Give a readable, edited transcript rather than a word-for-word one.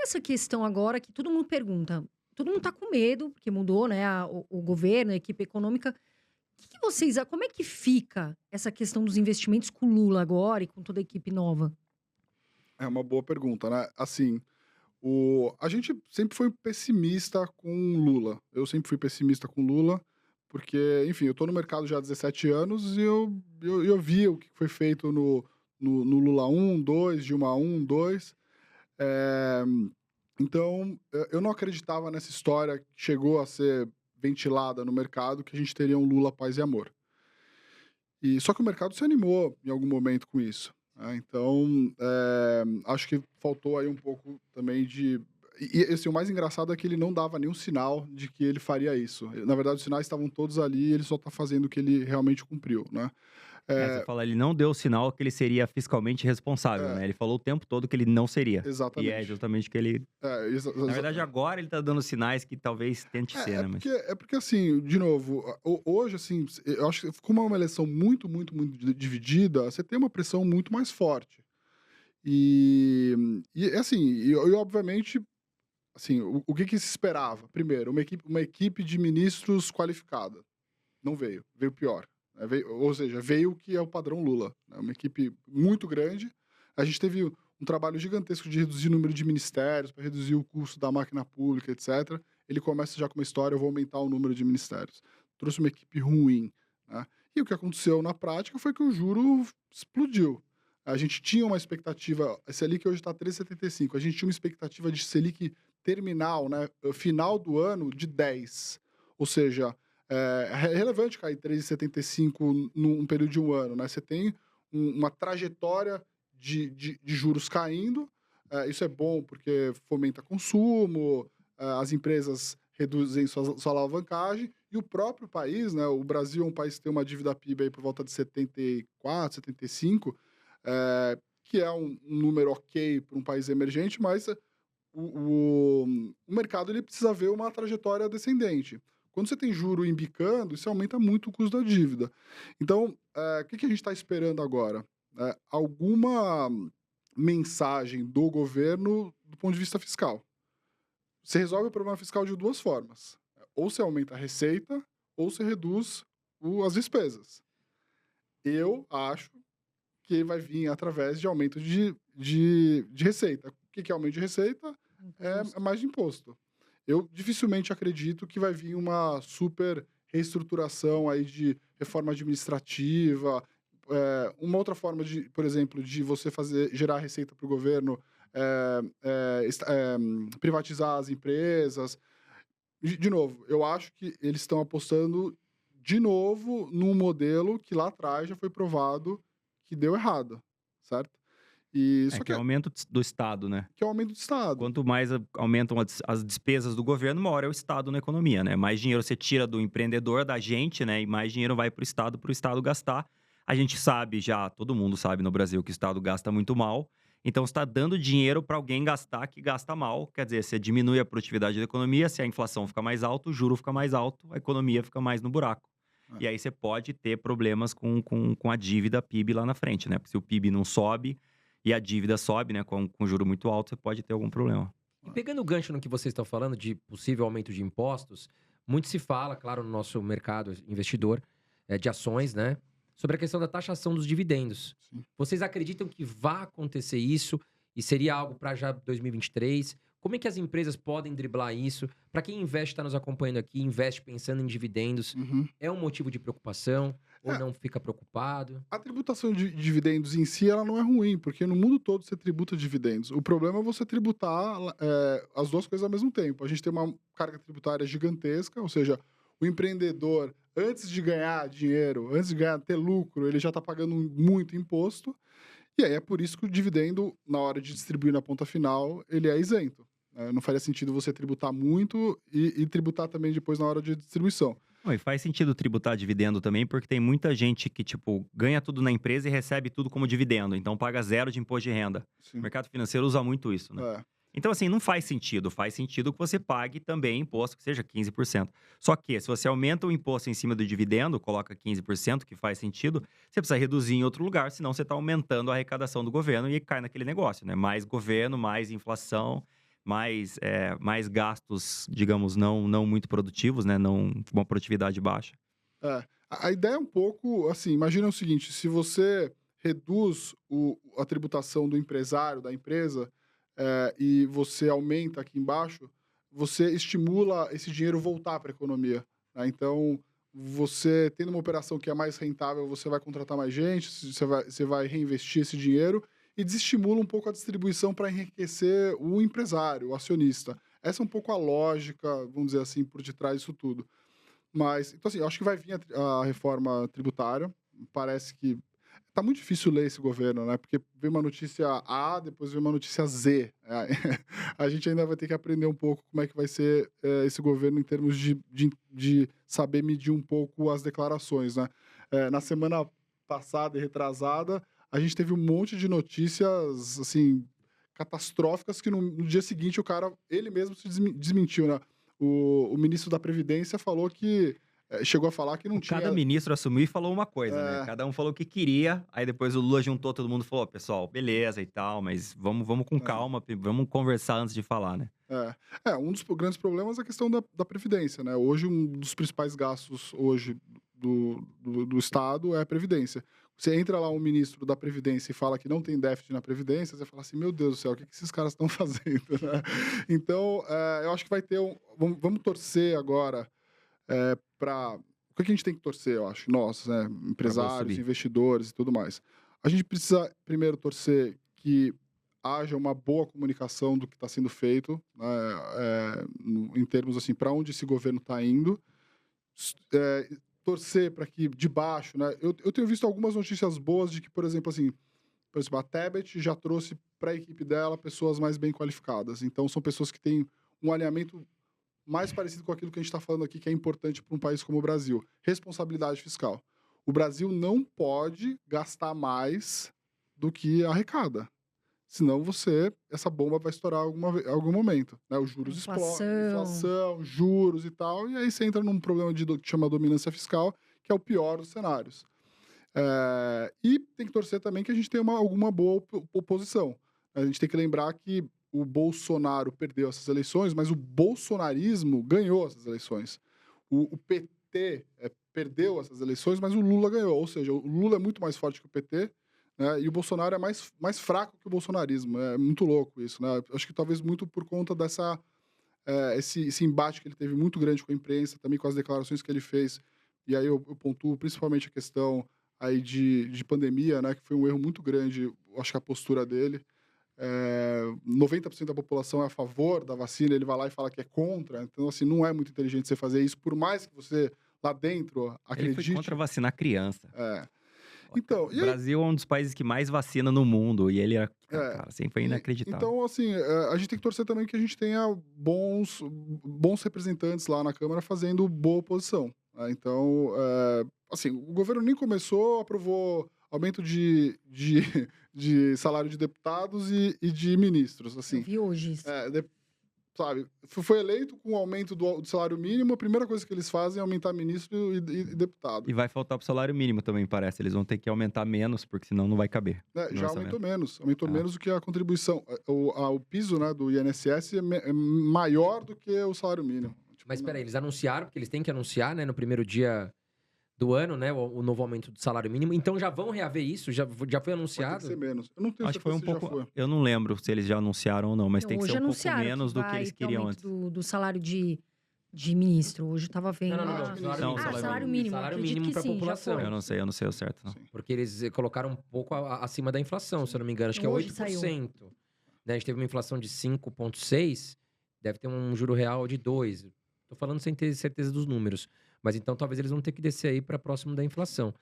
essa questão agora que todo mundo pergunta, todo mundo tá com medo, porque mudou, né, o governo, a equipe econômica. Que vocês como é que fica essa questão dos investimentos com o Lula agora e com toda a equipe nova? É uma boa pergunta, né. Assim, a gente sempre foi pessimista com Lula. Eu sempre fui pessimista com Lula, porque, enfim, eu tô no mercado já há 17 anos e eu vi o que foi feito no Lula um, 2, Dilma um, 2. Eh, então, eu não acreditava nessa história que chegou a ser ventilada no mercado, que a gente teria um Lula paz e amor. Só que o mercado se animou em algum momento com isso, né, então, acho que faltou aí um pouco também de assim, o mais engraçado é que ele não dava nenhum sinal de que ele faria isso. Na verdade, os sinais estavam todos ali e ele só tá fazendo o que ele realmente cumpriu, né. Você Eh fala, ele não deu sinal que ele seria fiscalmente responsável, é, né, ele falou o tempo todo que ele não seria. E é exatamente. justamente o que ele É, na verdade agora ele tá dando sinais que talvez tente ser, né, mas porque assim, de novo, hoje, assim, eu acho que como é uma eleição muito, muito, muito dividida, você tem uma pressão muito mais forte. E assim, obviamente, assim, o que que se esperava? Primeiro, uma equipe de ministros qualificada, não veio, veio pior, né, ou seja, veio o que é o padrão Lula, né, uma equipe muito grande. A gente teve um trabalho gigantesco de reduzir o número de ministérios, para reduzir o custo da máquina pública, etcétera. Ele começa já com uma história: "Eu vou aumentar o número de ministérios". Trouxe uma equipe ruim, né. E o que aconteceu na prática foi que o juro explodiu. A gente tinha uma expectativa, a Selic hoje está 3,75, a gente tinha uma expectativa de Selic terminal, né, final do ano, de 10. Ou seja, é relevante cair 3,75 num período de um ano, né, você tem uma trajetória de juros caindo. Isso é bom porque fomenta consumo, as empresas reduzem sua alavancagem e o próprio país, né, o Brasil é um país que tem uma dívida PIB aí por volta de 74, 75, que é um número ok para um país emergente, mas o mercado ele precisa ver uma trajetória descendente. Quando você tem juro embicando, isso aumenta muito o custo da dívida. Então, o que que a gente está esperando agora? Alguma mensagem do governo do ponto de vista fiscal. Você resolve o problema fiscal de duas formas: ou você aumenta a receita, ou você reduz as despesas. Eu acho que vai vir através de aumento de receita. O que que é aumento de receita? É Imposto. mais imposto. Eu dificilmente acredito que vai vir uma super reestruturação aí de reforma administrativa, uma outra forma de, por exemplo, de você gerar receita para o governo, privatizar as empresas. De novo, eu acho que eles estão apostando de novo num modelo que lá atrás já foi provado que deu errado, certo? E é só que é que o aumento do estado, né. é o aumento do Estado. Quanto mais aumentam as despesas do governo, maior é o estado na economia, né, mais dinheiro você tira do empreendedor, da gente, né, e mais dinheiro vai para o estado gastar. A gente sabe já, todo mundo sabe no Brasil que o estado gasta muito mal, então você tá dando dinheiro para alguém gastar que gasta mal, quer dizer, você diminui a produtividade da economia, se a inflação fica mais alta, o juro fica mais alto, a economia fica mais no buraco. É, E aí você pode ter problemas com a dívida PIB lá na frente, né, porque se o PIB não sobe e a dívida sobe, né, com juro muito alto, você pode ter algum problema. E pegando o gancho no que vocês estão falando de possível aumento de impostos, muito se fala, claro, no nosso mercado investidor, de ações, né, sobre a questão da taxação dos dividendos. sim. Vocês acreditam que vá acontecer isso e seria algo para já 2023? Como é que as empresas podem driblar isso? Para quem investe, está nos acompanhando aqui, investe pensando em dividendos, Uhum. é um motivo de preocupação ou É, não fica preocupado? a tributação de dividendos em si, ela não é ruim, porque no mundo todo você tributa dividendos. O problema é você tributar, as 2 coisas ao mesmo tempo. A gente tem uma carga tributária gigantesca, ou seja, o empreendedor, antes de ganhar dinheiro, antes de ter lucro, ele já está pagando muito imposto. E aí é por isso que o dividendo, na hora de distribuir na ponta final, ele é isento. Não faria sentido você tributar muito e tributar também depois na hora de distribuição. Não, e faz sentido tributar dividendo também, porque tem muita gente que, tipo, ganha tudo na empresa e recebe tudo como dividendo, então paga zero de imposto de renda. O Sim. mercado financeiro usa muito isso, né. É. Então, assim, não faz sentido que você pague também imposto que seja 15%. Só que, se você aumenta o imposto em cima do dividendo, coloca 15%, que faz sentido, você precisa reduzir em outro lugar, senão você está aumentando a arrecadação do governo e cai naquele negócio, né, mais governo, mais inflação, mais gastos, digamos, não muito produtivos, né? Não uma produtividade baixa. A ideia é um pouco assim, imagina o seguinte, se você reduz a tributação do empresário, da empresa, e você aumenta aqui embaixo, você estimula esse dinheiro voltar para a economia, né? Então, você tendo uma operação que é mais rentável, você vai contratar mais gente, você vai reinvestir esse dinheiro e desestimula um pouco a distribuição para enriquecer o empresário, o acionista. Essa é um pouco a lógica, vamos dizer assim, por detrás disso tudo. Mas, então assim, eu acho que vai vir a reforma tributária. Parece que tá muito difícil ler esse governo, né? Porque vem uma notícia A, depois vem uma notícia Z. A gente ainda vai ter que aprender um pouco como é que vai ser esse governo em termos de saber medir um pouco as declarações, né? Na semana passada e retrasada, a gente teve um monte de notícias, assim, catastróficas que no dia seguinte o cara, ele mesmo se desmentiu, né? O ministro da Previdência falou que chegou a falar que não tinha. Cada ministro assumiu e falou uma coisa, né? É. Cada um falou o que queria, aí depois o Lula juntou todo mundo e falou: pessoal, beleza e tal, mas vamos com calma, vamos conversar antes de falar, né? Um dos grandes problemas é a questão da Previdência, né? Hoje, um dos principais gastos hoje do Estado é a Previdência. Você entra lá um ministro da Previdência e fala que não tem déficit na Previdência, você fala assim, meu Deus do céu, o que esses caras estão fazendo, né? Então, eu acho que vai ter vamos torcer agora para... O que a gente tem que torcer, eu acho? Nós, né? Empresários, investidores e tudo mais. A gente precisa, primeiro, torcer que haja uma boa comunicação do que está sendo feito, né? Em termos, assim, para onde esse governo está indo. Torcer para que de baixo, né? Eu tenho visto algumas notícias boas de que, por exemplo, a Tebet já trouxe para a equipe dela pessoas mais bem qualificadas. Então, são pessoas que têm um alinhamento mais parecido com aquilo que a gente está falando aqui, que é importante para um país como o Brasil. Responsabilidade fiscal. O Brasil não pode gastar mais do que arrecada. Senão essa bomba vai estourar em algum momento, né? Os juros explodem, inflação, juros e tal, e aí você entra num problema que chama dominância fiscal, que é o pior dos cenários. E tem que torcer também que a gente tenha alguma boa oposição. A gente tem que lembrar que o Bolsonaro perdeu essas eleições, mas o bolsonarismo ganhou essas eleições. O PT perdeu essas eleições, mas o Lula ganhou. Ou seja, o Lula é muito mais forte que o PT, né? E o Bolsonaro é mais fraco que o bolsonarismo. É muito louco isso, né? Acho que talvez muito por conta esse embate que ele teve muito grande com a imprensa, também com as declarações que ele fez. E aí eu pontuo principalmente a questão aí de pandemia, né? Que foi um erro muito grande, acho que a postura dele. 90% da população é a favor da vacina, ele vai lá e fala que é contra. Então, assim, não é muito inteligente você fazer isso, por mais que você lá dentro acredite. Ele foi contra vacinar criança. Então, o Brasil é um dos países que mais vacina no mundo, e ele cara, assim, foi inacreditável. Então, assim, a gente tem que torcer também que a gente tenha bons representantes lá na Câmara fazendo boa oposição, né? Então, assim, o governo nem começou, aprovou aumento de salário de deputados e de ministros, assim. Eu vi hoje isso. Sabe, foi eleito com o aumento do salário mínimo, a primeira coisa que eles fazem é aumentar ministro e deputado. E vai faltar pro salário mínimo também, parece. Eles vão ter que aumentar menos, porque senão não vai caber. Já aumentou menos. Aumentou menos do que a contribuição. O piso, né, do INSS é maior do que o salário mínimo. Mas peraí, eles anunciaram, porque eles têm que anunciar, né, no primeiro dia do ano, né, o novo aumento do salário mínimo. Então já vão reaver isso? Já foi anunciado? Vai ter que ser menos. Eu não tenho Acho que foi um pouco. já foi. Eu não lembro se eles já anunciaram ou não, mas tem que ser um pouco menos do que eles queriam antes. Do salário de ministro. Hoje eu tava vendo. Salário mínimo. Salário mínimo para a população. Eu não sei o certo, não. Porque eles colocaram um pouco acima da inflação, se eu não me engano. Acho que é 8%. Né? A gente teve uma inflação de 5,6%, deve ter um juro real de 2%. Tô falando sem ter certeza dos números. Mas então talvez eles vão ter que descer aí para próximo da inflação.